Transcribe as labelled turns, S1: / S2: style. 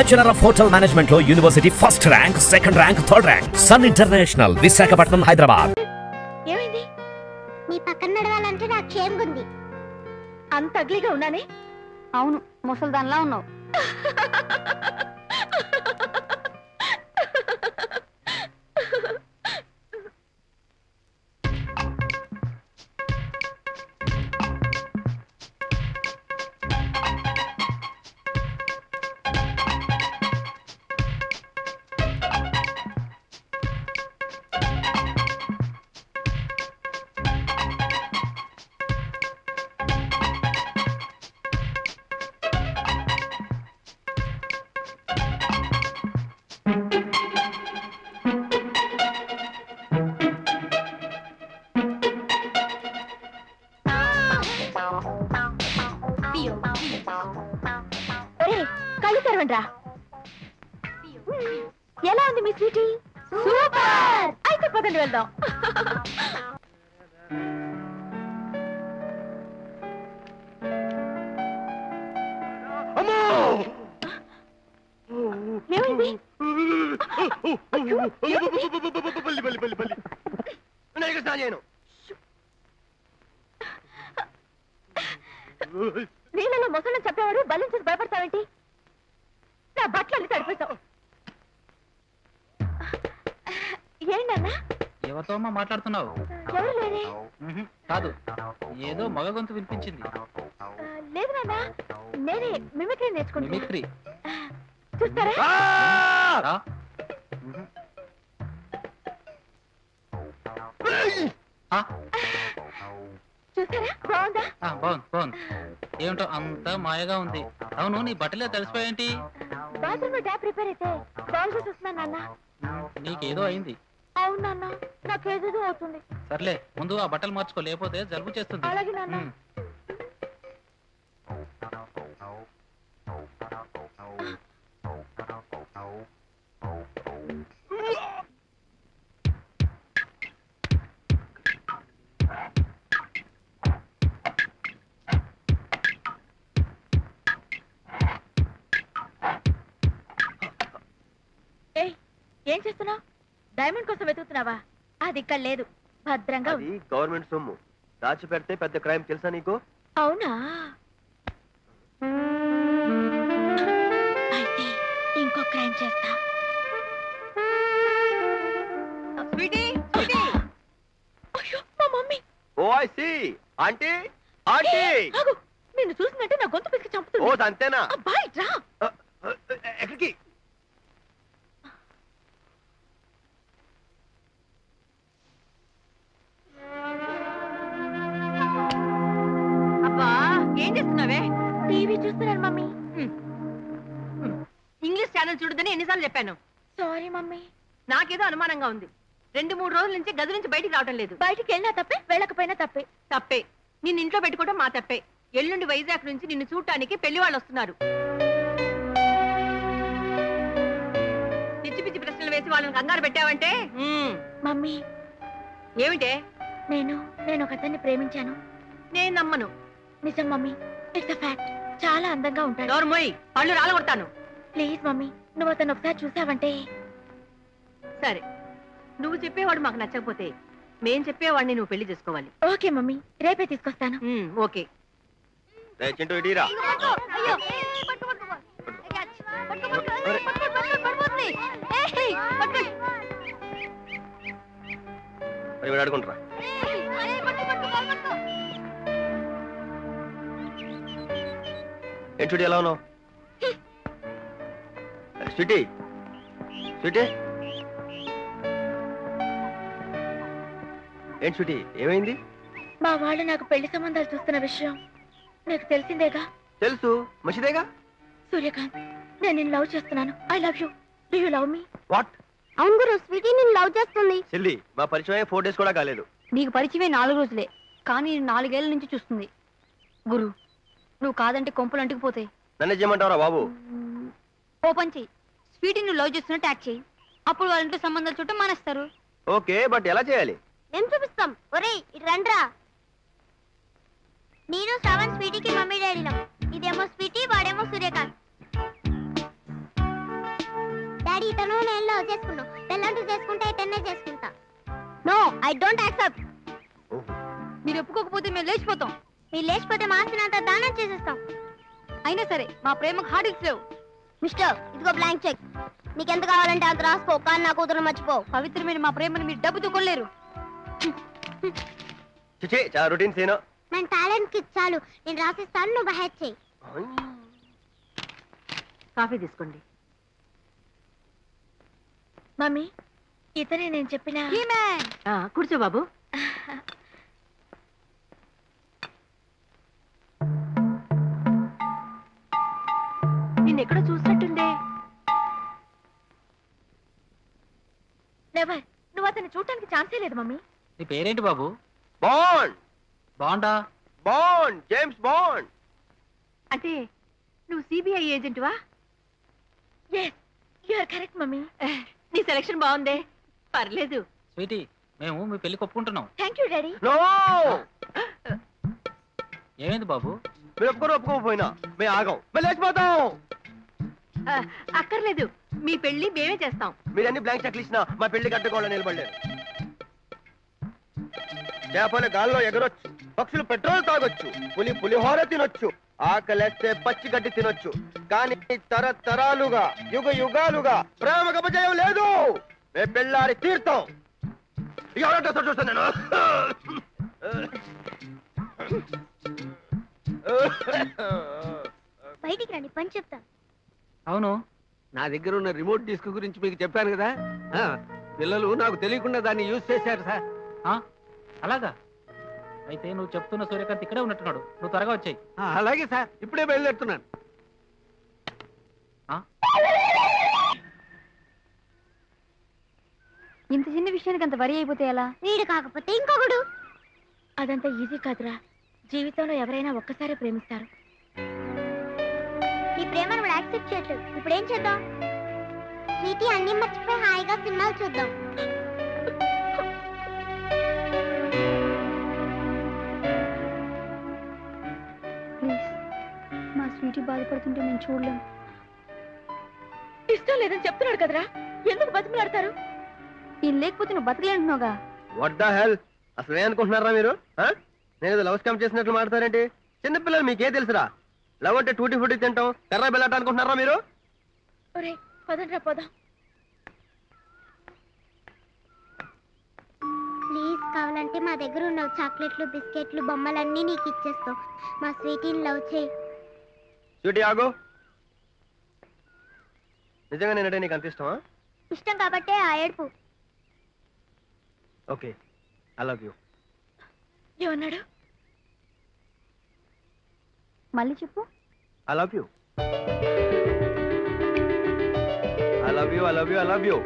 S1: Bachelor of hotel management లో university first rank, second rank, third rank. Sun international, Visakhapatnam, Hyderabad.
S2: ఏమైంది? నీ పక్కన నడవాలంటే నాకు క్షేమంగా ఉంది. అంత అగ్లీగా ఉన్నానే? అవును, ముసల్దాన్లా ఉన్నావు. కళ్ళు తెరవండ్రా. ఎలా ఉంది మీ స్వీటీ? సూపర్. అయితే పదండి వెళ్దాం. ఏమైంది? నీళ్ళలో మొసళ్ళని చెప్పేవాడు బలించి భయపడతావేంటి? నా బట్టలు తడిపోతావు. ఏంటన్నా?
S3: ఎవరితో మాట్లాడుతున్నావు?
S2: ఎవరు లేరే.
S3: కాదు, ఏదో మగ గొంతు వినిపించింది.
S2: లేదు నాన్న, నేనే మిమిక్రీ నేర్చుకుంటా.
S3: మిమిక్రీ
S2: చూస్తారా? చూసారా? బాగుందా?
S3: బాగుంది. ఏమిటో అంత మాయగా ఉంది. అవును, నీ బట్టలే తెలిసిపోయేంటి?
S2: బాత్రూమ్ లో ట్యాప్ రిపేర్ అయితే బాగు చూస్తున్నా నాన్న.
S3: నీకేదో అయింది.
S2: అవును నాన్న, నాకేదో అవుతుంది.
S3: సర్లే, ముందు ఆ బట్టలు మార్చుకో, లేకపోతే జలుబు చేస్తుంది.
S2: అలాగే నాన్న. ఏం చేస్తున్నావు? డైమండ్ కోసం వెతుకుతున్నావా? అది ఇక్కడ లేదు, భద్రంగా ఉంది.
S4: గవర్నమెంట్ సొమ్ము దాచి పెడితే పెద్ద క్రైమ్ తెలుసా నీకు?
S2: అవునా? అయితే ఇంకో క్రైమ్ చేస్తా. అయ్యో, మా mummy.
S4: Oh I see. Aunty aunty,
S2: నిన్ను చూసినట్టే నా గొంతు పిసికి చంపుతుంది.
S4: ఓ అంతేనా?
S2: బాయ్ రా.
S4: ఎక్కడికి?
S2: ఏం చేస్తున్నావే? టీవీ చూస్తున్నాను మమ్మీ. ఇంగ్లీష్ ఛానల్ చూడదని ఎన్నిసార్లు చెప్పాను? Sorry mummy. నాకేదో అనుమానంగా ఉంది. 2-3 రోజుల నుంచి గది నుంచి బయటికి రావటం లేదు. బయటికి వెళ్ళినా తప్పే, వెళ్ళకపోయినా తప్పే. తప్పే. నిన్ను ఇంట్లో పెట్టుకోవడం మా తప్పే. ఎల్లుండి వైజాగ్ నుంచి నిన్ను చూడటానికి పెళ్లి వాళ్ళు వస్తున్నారు. పిచ్చి పిచ్చి ప్రశ్నలు వేసి వాళ్ళని కంగారు పెట్టావంటే. మమ్మీ. ఏమిటే? నేను ఒక అతన్ని ప్రేమించాను. నేను నమ్మను. నిజం మమ్మీ, ఇట్స్ అ ఫ్యాక్ట్. చాలా అందంగా ఉంటాడు. నోర్మోయ్, పళ్ళు రాలగొడతాను. ప్లీజ్ మమ్మీ, నువ్వు అతను ఒకసారి చూసావంటే. సరే, నువ్వు చెప్పేవాడు మాకు నచ్చకపోతే మేం చెప్పేవాడిని నువ్వు పెళ్లి చేసుకోవాలి. ఓకే మమ్మీ, రేపే తీసుకొస్తాను. ఓకే.
S4: చింటూ ఇటీరా. అడుకుంటారా? ఏంటి స్వీటీ, ఎలా ఉన్నావు? స్వీటీ స్వీటీ, ఏంటి స్వీటీ, ఏమైంది?
S2: మా వాళ్ళు నాకు పెళ్లి సంబంధాలు చూస్తున్న విషయం నీకు తెలిసిందేగా?
S4: తెలుసు, మంచిదేగా.
S2: సూర్యకాంత్, నేను నిన్ను లవ్ చేస్తున్నాను. I love you. Do you love me?
S4: What?
S2: అవును గురు, స్వీటీ నిన్ను లవ్ చేస్తుంది.
S4: చెల్లి, మా పరిచయం 4 days కూడా కాలేదు.
S2: నీకు పరిచయమే 4 రోజులే, కానీ 4 ఏళ్ల నుంచి చూస్తుంది. గురు, నువ్వు కాదంటే కొంపలు అంటుకుపోతాయి.
S4: నన్ను చేయమంటావరా బాబు?
S2: ఓ పంచి, స్వీటీ నువ్వు లవ్ చేస్తున్నట్టు యాక్ట్ చేయి. అప్పుడు వాళ్ళంటూ సంబంధాలు చుట్టూ మానేస్తారు.
S4: ఓకే, బట్ ఎలా చేయాలి?
S2: ఏం చూపిస్తాం? ఒరేయ్, ఇటు రండ్రా. నేను శ్రావణ్ స్వీటీకి మమ్మీ డాడీలం. ఇదేమో స్వీటీ, వాడేమో సూర్యకాంత్.
S5: డాడీ ఇతను నేను లవ్ చేసుకున్నాం. పెళ్ళంటూ చేసుకుంటే ఇతన్నే చేసుకుంటా. No, I don't accept.
S2: మీరు ఒప్పుకోకపోతే మేము లేచిపోతాం.
S5: మీరు లేచిపోతే మా ఆస్తినంతా దానం చేసేస్తాం.
S2: అయినా సరే మా ప్రేమకు హార్డిల్స్ లేవు.
S5: మిస్టర్, ఇదిగో బ్లాంక్ చెక్. నీకెంత కావాలంటే అంత రాసుకో, కానీ నా కూతురు మర్చిపో.
S2: పవిత్రమైన మా ప్రేమను మీరు డబ్బుతో కొనలేరు.
S4: చిచి చాలా రొటీన్ సీను.
S5: మన టాలెంట్ కి చాలు. నేను రాసిస్తాను, నువ్వు బహెడ్ చెయ్యి.
S2: కాఫీ తీసుకోండి.
S6: మమ్మీ, ఇతనే నేను చెప్పిన
S2: కూర్చో బాబు. నిన్నెక్కడో చూసినట్టుందే.
S6: నెవర్. నువ్వు అతన్ని చూడటానికి ఛాన్సే లేదు మమ్మీ.
S3: నీ పేరేంటి బాబు?
S4: బాండ్.
S3: బాండా?
S4: Bond, James Bond.
S2: అంటే నువ్వు సిబిఐ ఏజెంట్వా?
S6: Yes, you are correct mummy.
S2: నీ సెలక్షన్ బాగుందే. పర్లేదు.
S3: స్వీటీ, మేము మీ పెళ్లికి ఒప్పుకుంటున్నాం.
S6: Thank you daddy.
S4: నో,
S3: ఏమైంది బాబు?
S4: మీరు ఒప్పుకోకపోయినా మేము ఆగం, మేము లేచిపోతాం.
S2: అక్కర్లేదు, మీ పెళ్లి మేమే చేస్తాం.
S4: మీరు అన్ని బ్లాంక్ చెక్లు ఇచ్చినా మా పెళ్లి కట్టుకోవాలని నిలబడలేదు. చేపలు గాల్లో ఎగరొచ్చు, పక్షులు పెట్రోల్ తాగొచ్చు, పులిహోర తినొచ్చు, ఆకలేస్తే పచ్చి గడ్డి తినొచ్చు, కానీ తరతరాలుగా యుగ యుగాలుగా ప్రేమ గపజయం లేదు. మేము పెళ్ళారి తీర్థం. ఎవరంటే చూస్తాను నేను.
S5: బయటికి రండి, పని చెప్తాను.
S3: అవును,
S7: నా దగ్గర ఉన్న రిమోట్ డిస్క్ గురించి మీకు చెప్పాను కదా. పిల్లలు నాకు తెలియకుండా దాన్ని యూజ్ చేశారు సార్.
S3: అలాగా? అయితే నువ్వు చెప్తున్న సూర్యకాంత్ ఇక్కడే ఉన్నట్టున్నాడు. నువ్వు త్వరగా వచ్చాయి.
S7: అలాగే సార్, ఇప్పుడే బయలుదేరుతున్నాను.
S2: ఇంత చిన్న విషయానికి అంత వరి అయిపోతే ఎలా?
S5: వీడు కాకపోతే ఇంకొకడు.
S6: అదంతా ఈజీ కాదురా. జీవితంలో ఎవరైనా ఒక్కసారి ప్రేమిస్తారు.
S5: నీ ప్రేమను వాడు యాక్సెప్ట్ చేయట్లేదు. ఇప్పుడు ఏం చేద్దాం? స్వీటీ, అన్ని మర్చిపోయి హాయిగా సినిమాలు చూద్దాం.
S2: ప్లీజ్, మా స్వీటీ బాధపడుతుంటే మేము చూడలేం.
S6: ఇష్టం లేదని చెప్తున్నాడు కదరా, ఎందుకు బతిమలాడతారు?
S2: ఈయన లేకపోతే నువ్వు బతకలేంటున్నావుగా.
S4: What the hell? అసలు ఏమనుకుంటున్నారా మీరు? నేను ఏదో లవ్ స్కామ్ చేసినట్లు మాట్లాడతారేంటి? చిన్నపిల్లలు మీకే తెలుసురా? లవ్ అంటే టూటీ ఫుటీ తింటాం, కర్ర బెల్లాట అనుకుంటున్నారా మీరు?
S6: ఒరే పదండ్రా, పోదాం.
S5: ప్లీజ్, కావాలంటే మా దగ్గర ఉన్న చాక్లెట్లు, బిస్కెట్లు, బొమ్మలన్నీ నీకు ఇచ్చేస్తాం. మా స్వీటీని లవ్ చేయి.
S4: స్వీటీ ఆగు. నిజంగా నేనంటే నీకు అంత ఇష్టమా?
S5: ఇష్టం కాబట్టే ఆ ఏడుపు.
S4: Okay, I love you.
S6: ఏమన్నాడు?
S2: మళ్ళీ చెప్పు.
S4: I love you. I love you, I love you, I love you.